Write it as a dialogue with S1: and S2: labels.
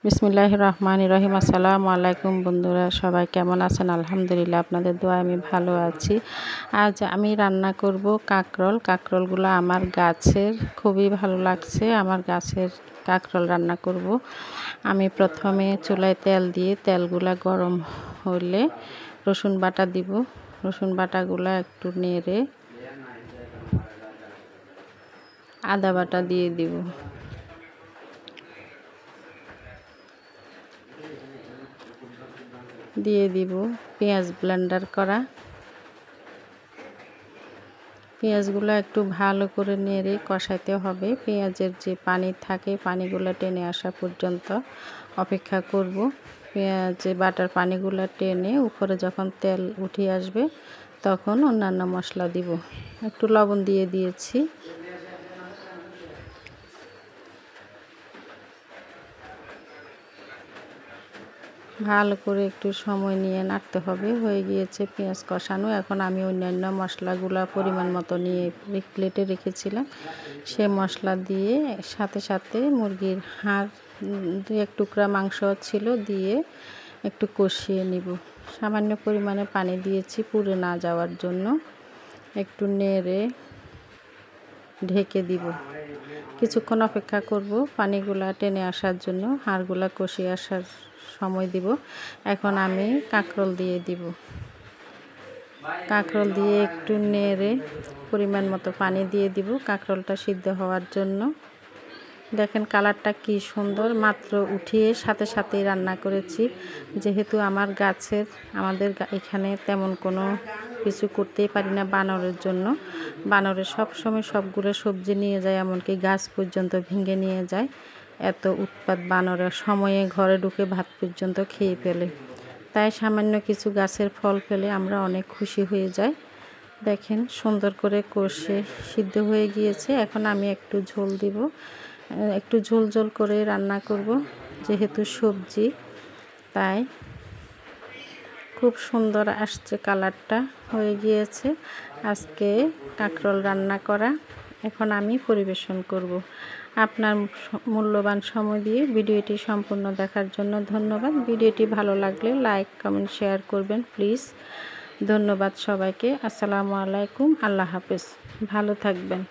S1: বিসমিল্লাহির রহমানির রহিম। আসসালামু আলাইকুম বন্ধুরা, সবাই কেমন আছেন? আলহামদুলিল্লাহ, আপনাদের দোয়ায় আমি ভালো আছি। আজ আমি রান্না করব কাঁকরোল। কাঁকরোলগুলো আমার গাছের, খুবই ভালো লাগছে। আমার গাছের কাঁকরোল রান্না করব। আমি প্রথমে চুলায় তেল দিয়ে তেলগুলা গরম হলে রসুন বাটা দিব। রসুন বাটাগুলো একটু নেড়ে আদা বাটা দিয়ে দিব। দিয়ে দিব পেঁয়াজ ব্লেন্ডার করা। পেঁয়াজগুলো একটু ভালো করে নেড়ে কষাইতে হবে। পেঁয়াজের যে পানি থাকে, পানিগুলো টেনে আসা পর্যন্ত অপেক্ষা করব। পেঁয়াজে বাটার পানিগুলো টেনে উপরে যখন তেল উঠে আসবে তখন অন্যান্য মশলা দিব। একটু লবণ দিয়ে দিয়েছি। ভালো করে একটু সময় নিয়ে নাড়তে হবে। হয়ে গিয়েছে পেঁয়াজ কষানো। এখন আমি অন্যান্য মশলাগুলো পরিমাণ মতো নিয়ে প্লেটে রেখেছিলাম, সে মশলা দিয়ে সাথে সাথে মুরগির হাড় 2-1 টুকরা মাংস ছিল দিয়ে একটু কষিয়ে নিব। সামান্য পরিমাণে পানি দিয়েছি পুড়ে না যাওয়ার জন্য। একটু নেড়ে ঢেকে দিব। কিছুক্ষণ অপেক্ষা করব পানিগুলা টেনে আসার জন্য, হাড়গুলা কষিয়ে আসার সময় দিব। এখন আমি কাঁকরোল দিয়ে দিব। কাঁকরোল দিয়ে একটু নেড়ে পরিমাণ মতো পানি দিয়ে দিব কাঁকরোলটা সিদ্ধ হওয়ার জন্য। দেখেন কালারটা কি সুন্দর। মাত্র উঠিয়ে সাথে সাথেই রান্না করেছি। যেহেতু আমার গাছের, আমাদের এখানে তেমন কোনো কিছু করতেই পারি না বানরের জন্য। বানরে সবসময় সবগুলো সবজি নিয়ে যায়, এমনকি গাছ পর্যন্ত ভেঙে নিয়ে যায়। এত উৎপাত বানরের, সময়ে ঘরে ঢুকে ভাত পর্যন্ত খেয়ে ফেলে। তাই সামান্য কিছু গাছের ফল পেলে আমরা অনেক খুশি হয়ে যাই। দেখেন সুন্দর করে কষে সিদ্ধ হয়ে গিয়েছে। এখন আমি একটু ঝোল দিব। একটু ঝোল ঝোল করে রান্না করব, যেহেতু সবজি, তাই খুব সুন্দর আসছে কালারটা। হয়ে গিয়েছে আজকে কাঁকরোল রান্না করা। এখন আমি পরিবেশন করব। আপনার মূল্যবান সময় দিয়ে ভিডিওটি সম্পূর্ণ দেখার জন্য ধন্যবাদ। ভিডিওটি ভালো লাগলে লাইক, কমেন্ট, শেয়ার করবেন প্লিজ। ধন্যবাদ সবাইকে। আসসালামু আলাইকুম। আল্লাহ হাফেজ। ভালো থাকবেন।